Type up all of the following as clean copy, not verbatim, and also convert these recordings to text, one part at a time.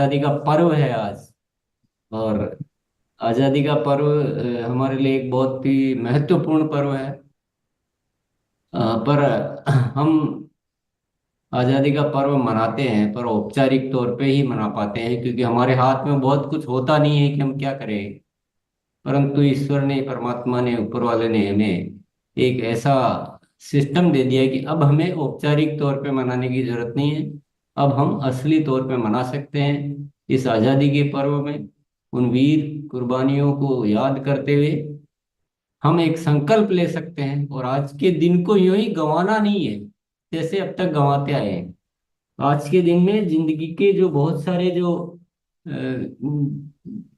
आजादी का पर्व है आज। और आजादी का पर्व हमारे लिए एक बहुत ही महत्वपूर्ण पर्व है। पर हम आजादी का पर्व मनाते हैं पर औपचारिक तौर पे ही मना पाते हैं, क्योंकि हमारे हाथ में बहुत कुछ होता नहीं है कि हम क्या करें। परंतु ईश्वर ने, परमात्मा ने, ऊपर वाले ने हमें एक ऐसा सिस्टम दे दिया है कि अब हमें औपचारिक तौर पे मनाने की जरूरत नहीं है। अब हम असली तौर पे मना सकते हैं इस आजादी के पर्व में। उन वीर कुर्बानियों को याद करते हुए हम एक संकल्प ले सकते हैं और आज के दिन को यूं ही गंवाना नहीं है जैसे अब तक गंवाते आए हैं। आज के दिन में जिंदगी के जो बहुत सारे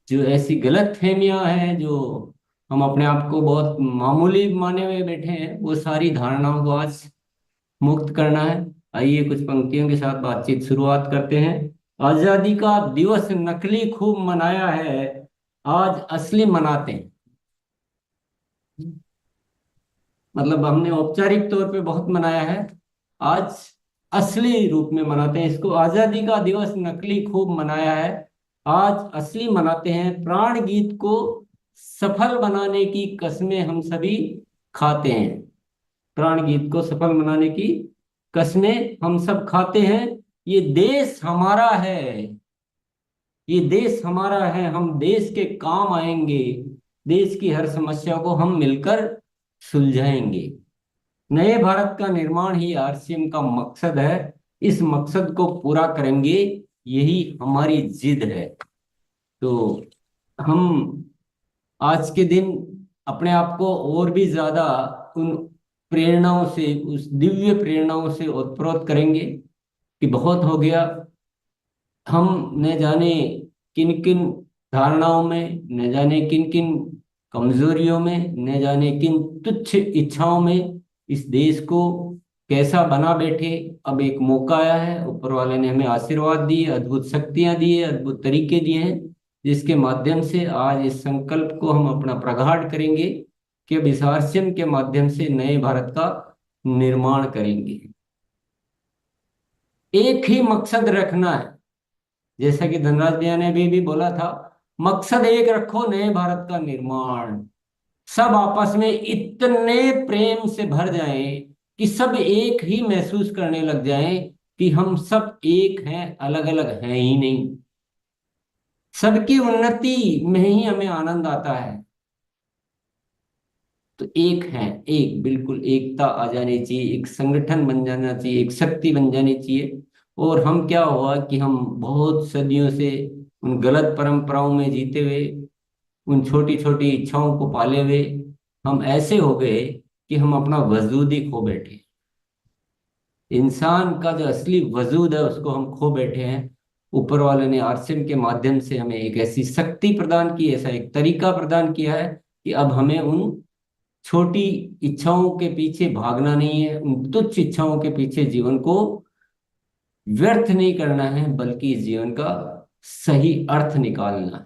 जो ऐसी गलत फहमियां हैं, जो हम अपने आप को बहुत मामूली माने हुए बैठे हैं, वो सारी धारणाओं को आज मुक्त करना है। आइए कुछ पंक्तियों के साथ बातचीत शुरुआत करते हैं। आजादी का दिवस नकली खूब मनाया है, आज असली मनाते हैं। मतलब हमने औपचारिक तौर पे बहुत मनाया है, आज असली रूप में मनाते हैं इसको। आजादी का दिवस नकली खूब मनाया है, आज असली मनाते हैं। प्राण गीत को सफल बनाने की कस्में हम सभी खाते हैं। प्राण गीत को सफल बनाने की कस्में हम सब खाते हैं। ये देश हमारा है, ये देश हमारा है, हम देश के काम आएंगे। देश की हर समस्या को हम मिलकर सुलझाएंगे। नए भारत का निर्माण ही आरसीएम का मकसद है। इस मकसद को पूरा करेंगे, यही हमारी जिद है। तो हम आज के दिन अपने आप को और भी ज्यादा उन प्रेरणाओं से, उस दिव्य प्रेरणाओं से ओतप्रोत करेंगे कि बहुत हो गया। हम न जाने किन किन धारणाओं में, न जाने किन किन कमजोरियों में, न जाने किन तुच्छ इच्छाओं में इस देश को कैसा बना बैठे। अब एक मौका आया है, ऊपर वाले ने हमें आशीर्वाद दिए, अद्भुत शक्तियां दी है, अद्भुत तरीके दिए हैं, जिसके माध्यम से आज इस संकल्प को हम अपना प्रगाढ़ करेंगे कि अब इस आरसीएम के माध्यम से नए भारत का निर्माण करेंगे। एक ही मकसद रखना है, जैसा कि धनराज भैया ने भी बोला था, मकसद एक रखो, नए भारत का निर्माण। सब आपस में इतने प्रेम से भर जाएं कि सब एक ही महसूस करने लग जाएं कि हम सब एक हैं, अलग अलग हैं ही नहीं। सबकी उन्नति में ही हमें आनंद आता है। तो एक है, एक बिल्कुल एकता आ जानी चाहिए, एक संगठन बन जाना चाहिए, एक शक्ति बन जानी चाहिए। और हम क्या हुआ कि हम बहुत सदियों से उन गलत परंपराओं में जीते हुए, उन छोटी छोटी इच्छाओं को पाले हुए हम ऐसे हो गए कि हम अपना वजूद ही खो बैठे। इंसान का जो असली वजूद है उसको हम खो बैठे हैं। ऊपर वाले ने आरसीएम के माध्यम से हमें एक ऐसी शक्ति प्रदान की, ऐसा एक तरीका प्रदान किया है कि अब हमें उन छोटी इच्छाओं के पीछे भागना नहीं है, उन तुच्छ इच्छाओं के पीछे जीवन को व्यर्थ नहीं करना है, बल्कि इस जीवन का सही अर्थ निकालना है।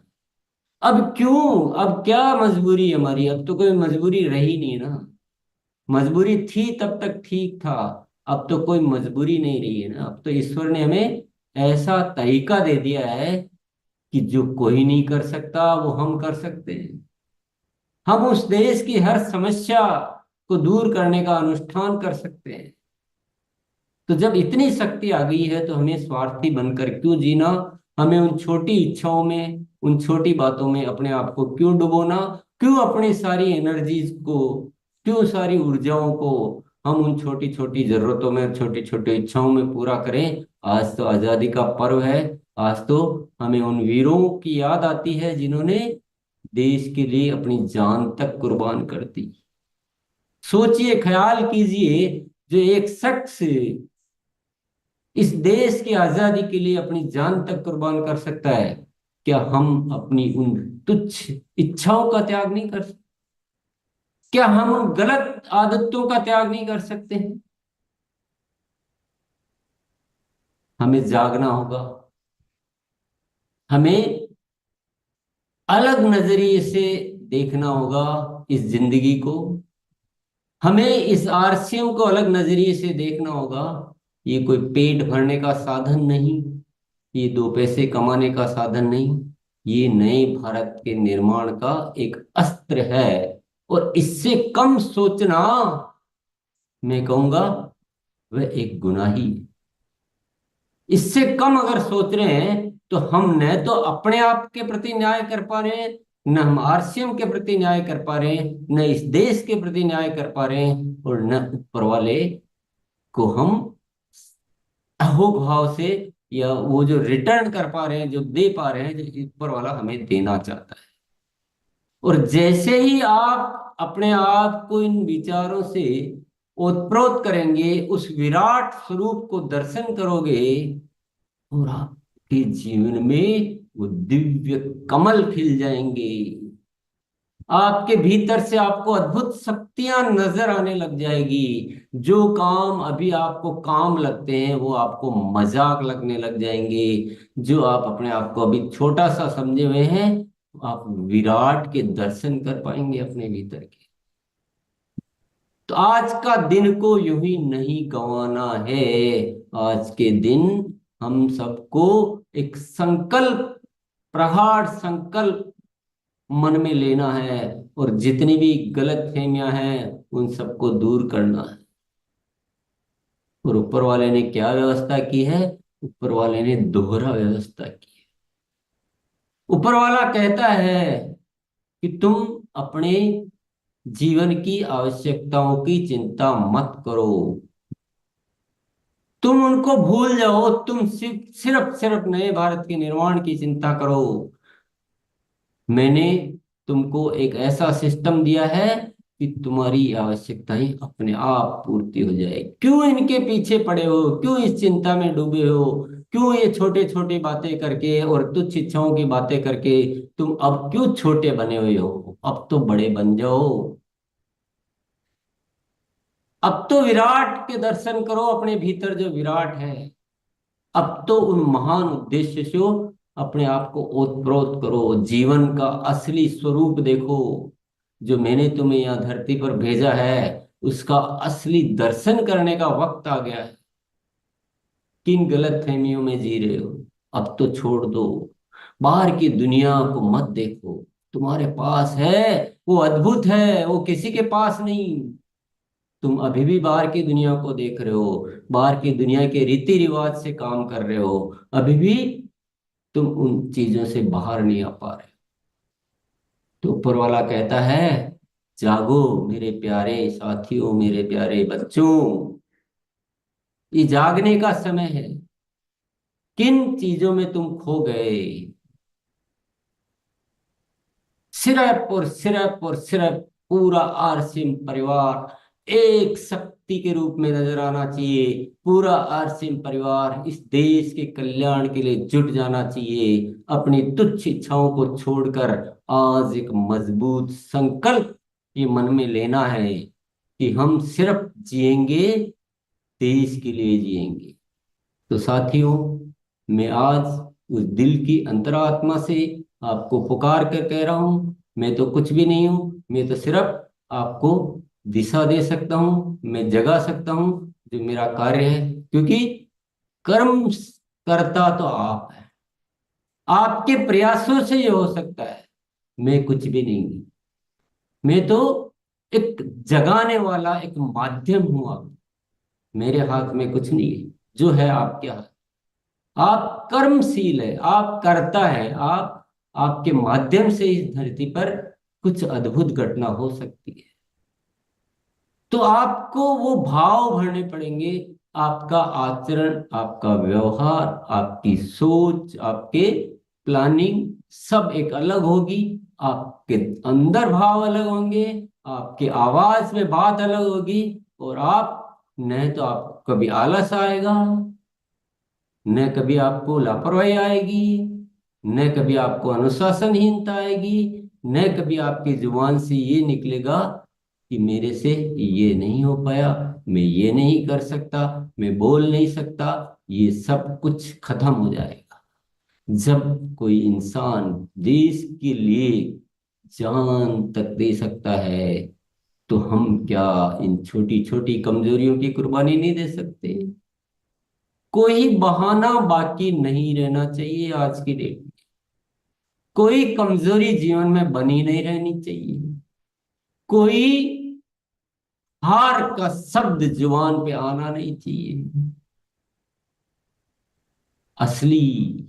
अब क्यों, अब क्या मजबूरी है हमारी? अब तो कोई मजबूरी रही नहीं ना। मजबूरी थी तब तक ठीक था, अब तो कोई मजबूरी नहीं रही है ना। अब तो ईश्वर ने हमें ऐसा तरीका दे दिया है कि जो कोई नहीं कर सकता वो हम कर सकते हैं। हम उस देश की हर समस्या को दूर करने का अनुष्ठान कर सकते हैं। तो जब इतनी शक्ति आ गई है तो हमें स्वार्थी बनकर क्यों जीना? हमें उन छोटी इच्छाओं में, उन छोटी बातों में अपने आप को क्यों डुबोना? क्यों अपनी सारी एनर्जीज को, क्यों सारी ऊर्जाओं को हम उन छोटी छोटी जरूरतों में, छोटी छोटी इच्छाओं में पूरा करें? आज तो आजादी का पर्व है। आज तो हमें उन वीरों की याद आती है जिन्होंने देश के लिए अपनी जान तक कुर्बान कर दी। सोचिए, ख्याल कीजिए, जो एक शख्स इस देश की आजादी के लिए अपनी जान तक कुर्बान कर सकता है, क्या हम अपनी उन तुच्छ इच्छाओं का त्याग नहीं कर सकते? क्या हम उन गलत आदतों का त्याग नहीं कर सकते हैं? हमें जागना होगा। हमें अलग नजरिए से देखना होगा इस जिंदगी को। हमें इस आरसीएम को अलग नजरिए से देखना होगा। ये कोई पेट भरने का साधन नहीं, ये दो पैसे कमाने का साधन नहीं, ये नए भारत के निर्माण का एक अस्त्र है। और इससे कम सोचना, मैं कहूंगा, वह एक गुनाही है। इससे कम अगर सोच रहे हैं तो हम न तो अपने आप के प्रति न्याय कर पा रहे हैं, न हम आरसीएम के प्रति न्याय कर पा रहे हैं, न इस देश के प्रति न्याय कर पा रहे हैं, और न ऊपर वाले को हम अहोभाव से, या वो जो रिटर्न कर पा रहे हैं, जो दे पा रहे हैं, जो ऊपर वाला हमें देना चाहता है। और जैसे ही आप अपने आप को इन विचारों से ओतप्रोत करेंगे, उस विराट स्वरूप को दर्शन करोगे, और आपके जीवन में वो दिव्य कमल खिल जाएंगे। आपके भीतर से आपको अद्भुत शक्तियां नजर आने लग जाएगी। जो काम अभी आपको काम लगते हैं वो आपको मजाक लगने लग जाएंगे। जो आप अपने आप को अभी छोटा सा समझे हुए हैं, आप विराट के दर्शन कर पाएंगे अपने भीतर के। तो आज का दिन को यूं ही नहीं गंवाना है। आज के दिन हम सबको एक संकल्प, प्रगाढ़ संकल्प मन में लेना है, और जितनी भी गलत फहमियां हैं उन सबको दूर करना है। और ऊपर वाले ने क्या व्यवस्था की है? ऊपर वाले ने दोहरा व्यवस्था की है। ऊपर वाला कहता है कि तुम अपने जीवन की आवश्यकताओं की चिंता मत करो, तुम उनको भूल जाओ, तुम सिर्फ सिर्फ सिर्फ नए भारत के निर्माण की चिंता करो। मैंने तुमको एक ऐसा सिस्टम दिया है कि तुम्हारी आवश्यकताएं अपने आप पूर्ति हो जाए। क्यों इनके पीछे पड़े हो? क्यों इस चिंता में डूबे हो? क्यों ये छोटे छोटे बातें करके और तुच्छ इच्छाओं की बातें करके तुम अब क्यों छोटे बने हुए हो? अब तो बड़े बन जाओ। अब तो विराट के दर्शन करो, अपने भीतर जो विराट है। अब तो उन महान उद्देश्य से अपने आप को ओतप्रोत करो, जीवन का असली स्वरूप देखो। जो मैंने तुम्हें यहाँ धरती पर भेजा है, उसका असली दर्शन करने का वक्त आ गया है। किन गलत फहमियों में जी रहे हो? अब तो छोड़ दो। बाहर की दुनिया को मत देखो। तुम्हारे पास है, वो अद्भुत है, वो किसी के पास नहीं। तुम अभी भी बाहर की दुनिया को देख रहे हो, बाहर की दुनिया के रीति रिवाज से काम कर रहे हो। अभी भी तुम उन चीजों से बाहर नहीं आ पा रहे। तो ऊपर वाला कहता है, जागो मेरे प्यारे साथियों, मेरे प्यारे बच्चों, ये जागने का समय है। किन चीजों में तुम खो गए? सिर्फ और सिर्फ और सिर्फ पूरा आरसिम परिवार एक शक्ति के रूप में नजर आना चाहिए। पूरा आरसिम परिवार इस देश के कल्याण के लिए जुट जाना चाहिए। अपनी तुच्छ इच्छाओं को छोड़कर आज एक मजबूत संकल्प ये मन में लेना है कि हम सिर्फ जिएंगे, देश के लिए जिएंगे। तो साथियों, मैं आज उस दिल की अंतरात्मा से आपको पुकार कर कह रहा हूं, मैं तो कुछ भी नहीं हूं, मैं तो सिर्फ आपको दिशा दे सकता हूं, मैं जगा सकता हूं जो मेरा कार्य है। क्योंकि कर्म करता तो आप है, आपके प्रयासों से ये हो सकता है। मैं कुछ भी नहीं हूं, मैं तो एक जगाने वाला एक माध्यम हूं। आप, मेरे हाथ में कुछ नहीं है, जो है आपके हाथ। आप कर्मशील है, आप करता है, आप, आपके माध्यम से इस धरती पर कुछ अद्भुत घटना हो सकती है। तो आपको वो भाव भरने पड़ेंगे। आपका आचरण, आपका व्यवहार, आपकी सोच, आपके प्लानिंग सब एक अलग होगी। आपके अंदर भाव अलग होंगे, आपके आवाज में बात अलग होगी। और आप, नहीं तो आप कभी आलस आएगा, न कभी आपको लापरवाही आएगी, न कभी आपको अनुशासनहीनता आएगी, न कभी आपकी जुबान से ये निकलेगा कि मेरे से ये नहीं हो पाया, मैं ये नहीं कर सकता, मैं बोल नहीं सकता। ये सब कुछ खत्म हो जाएगा जब कोई इंसान देश के लिए जान तक दे सकता है। तो हम क्या इन छोटी छोटी कमजोरियों की कुर्बानी नहीं दे सकते? कोई बहाना बाकी नहीं रहना चाहिए आज की डेट में। कोई कमजोरी जीवन में बनी नहीं रहनी चाहिए। कोई हार का शब्द जुबान पे आना नहीं चाहिए। असली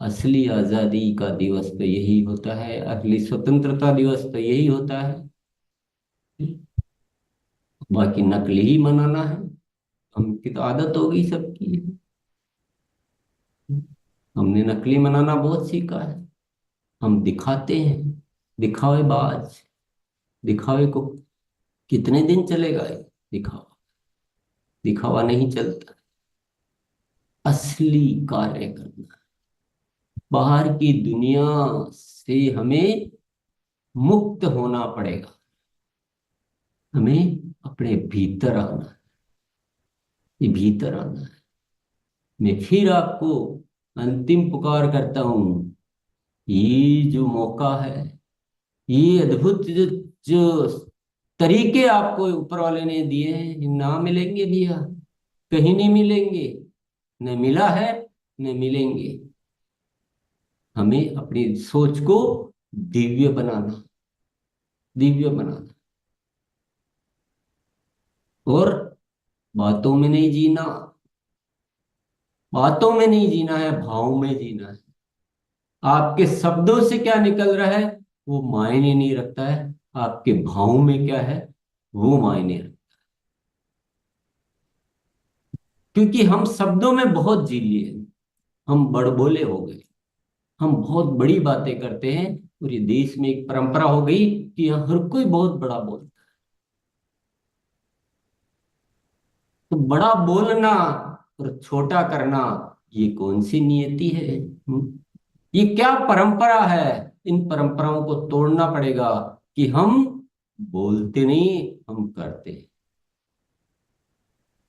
असली आजादी का दिवस तो यही होता है, असली स्वतंत्रता दिवस तो यही होता है। बाकी नकली ही मनाना है, हमकी तो आदत हो गई सबकी। हमने नकली मनाना बहुत सीखा है। हम दिखाते हैं, दिखावेबाज। दिखावे को कितने दिन चलेगा ये दिखावा? दिखावा नहीं चलता। असली कार्य करना, बाहर की दुनिया से हमें मुक्त होना पड़ेगा। हमें अपने भीतर आना है। ये भीतर आना है। मैं फिर आपको अंतिम पुकार करता हूं। ये जो मौका है, ये अद्भुत जो तरीके आपको ऊपर वाले ने दिए हैं, ये ना मिलेंगे भैया, कहीं नहीं मिलेंगे। न मिला है, न मिलेंगे। हमें अपनी सोच को दिव्य बनाना, दिव्य बनाना। और बातों में नहीं जीना, बातों में नहीं जीना है, भाव में जीना है। आपके शब्दों से क्या निकल रहा है वो मायने नहीं रखता है, आपके भाव में क्या है वो मायने रखता है। क्योंकि हम शब्दों में बहुत जी लिए, हम बड़बोले हो गए। हम बहुत बड़ी बातें करते हैं, और ये देश में एक परंपरा हो गई कि यहाँ हर कोई बहुत बड़ा बोलता है। तो बड़ा बोलना और छोटा करना, ये कौन सी नियति है? ये क्या परंपरा है? इन परंपराओं को तोड़ना पड़ेगा कि हम बोलते नहीं, हम करते हैं।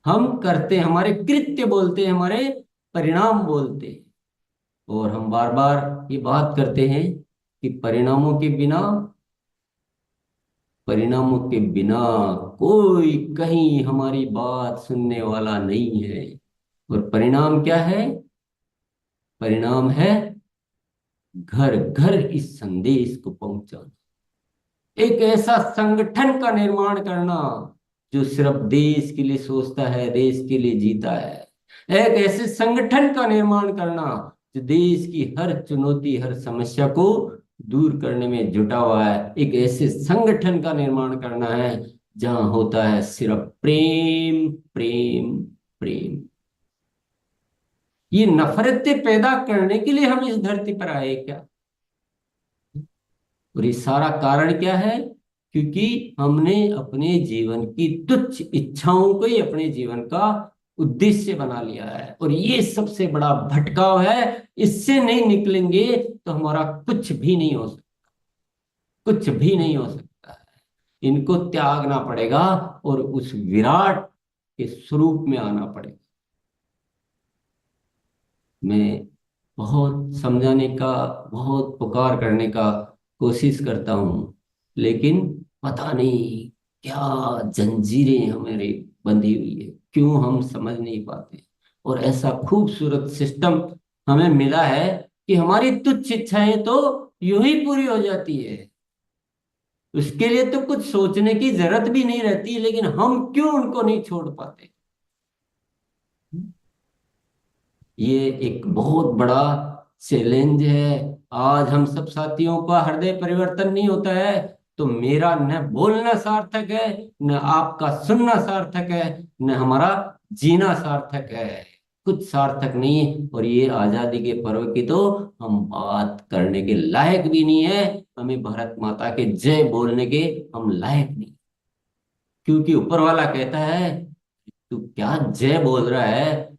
हम करते हैं, हमारे कृत्य बोलते हैं, हमारे परिणाम बोलते हैं। और हम बार बार ये बात करते हैं कि परिणामों के बिना कोई कहीं हमारी बात सुनने वाला नहीं है। और परिणाम क्या है? परिणाम है घर घर इस संदेश को पहुंचाना। एक ऐसा संगठन का निर्माण करना जो सिर्फ देश के लिए सोचता है, देश के लिए जीता है। एक ऐसे संगठन का निर्माण करना जो देश की हर चुनौती, हर समस्या को दूर करने में जुटा हुआ है। एक ऐसे संगठन का निर्माण करना है जहां होता है सिर्फ प्रेम, प्रेम, प्रेम। ये नफरतें पैदा करने के लिए हम इस धरती पर आए क्या? और ये सारा कारण क्या है? क्योंकि हमने अपने जीवन की तुच्छ इच्छाओं को ही अपने जीवन का उद्देश्य बना लिया है, और ये सबसे बड़ा भटकाव है। इससे नहीं निकलेंगे तो हमारा कुछ भी नहीं हो सकता, कुछ भी नहीं हो सकता है। इनको त्यागना पड़ेगा और उस विराट के स्वरूप में आना पड़ेगा। मैं बहुत समझाने का, बहुत पुकार करने का कोशिश करता हूँ, लेकिन पता नहीं क्या जंजीरें हमारे बंधी हुई है, क्यों हम समझ नहीं पाते। और ऐसा खूबसूरत सिस्टम हमें मिला है कि हमारी तुच्छ इच्छाएं तो यूं ही पूरी हो जाती है। उसके लिए तो कुछ सोचने की जरूरत भी नहीं रहती, लेकिन हम क्यों उनको नहीं छोड़ पाते? ये एक बहुत बड़ा चैलेंज है। आज हम सब साथियों का हृदय परिवर्तन नहीं होता है, तो मेरा न बोलना सार्थक है, न आपका सुनना सार्थक है, न हमारा जीना सार्थक है। कुछ सार्थक नहीं है। और ये आजादी के पर्व की तो हम बात करने के लायक भी नहीं है। हमें भारत माता के जय बोलने के हम लायक नहीं। क्योंकि ऊपर वाला कहता है, तू क्या जय बोल रहा है?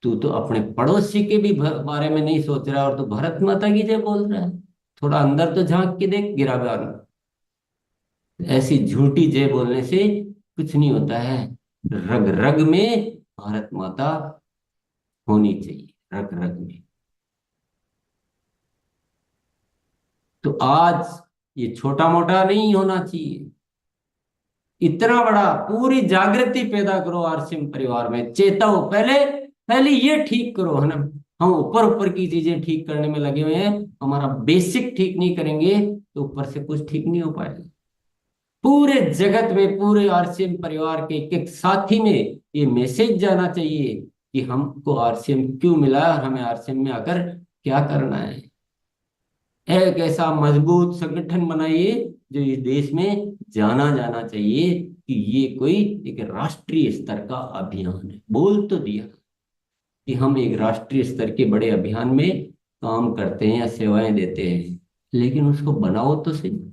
तू तो अपने पड़ोसी के भी बारे में नहीं सोच रहा, और तू भारत माता की जय बोल रहा है। थोड़ा अंदर तो झांक के देख गिरावान। ऐसी झूठी जय बोलने से कुछ नहीं होता है। रग रग में भारत माता होनी चाहिए, रग रग में। तो आज ये छोटा मोटा नहीं होना चाहिए। इतना बड़ा, पूरी जागृति पैदा करो आरसीएम परिवार में, चेताओ, पहले पहले ये ठीक करो, है ना। हम ऊपर ऊपर की चीजें ठीक करने में लगे हुए हैं, हमारा बेसिक ठीक नहीं करेंगे तो ऊपर से कुछ ठीक नहीं हो पाएगा। पूरे जगत में, पूरे आरसीएम परिवार के एक एक साथी में ये मैसेज जाना चाहिए कि हमको आरसीएम क्यों मिला और हमें आरसीएम में आकर क्या करना है। एक ऐसा मजबूत संगठन बनाइए जो इस देश में जाना जाना चाहिए कि ये कोई एक राष्ट्रीय स्तर का अभियान है। बोल तो दिया कि हम एक राष्ट्रीय स्तर के बड़े अभियान में काम करते हैं या सेवाएं देते हैं, लेकिन उसको बनाओ तो सही।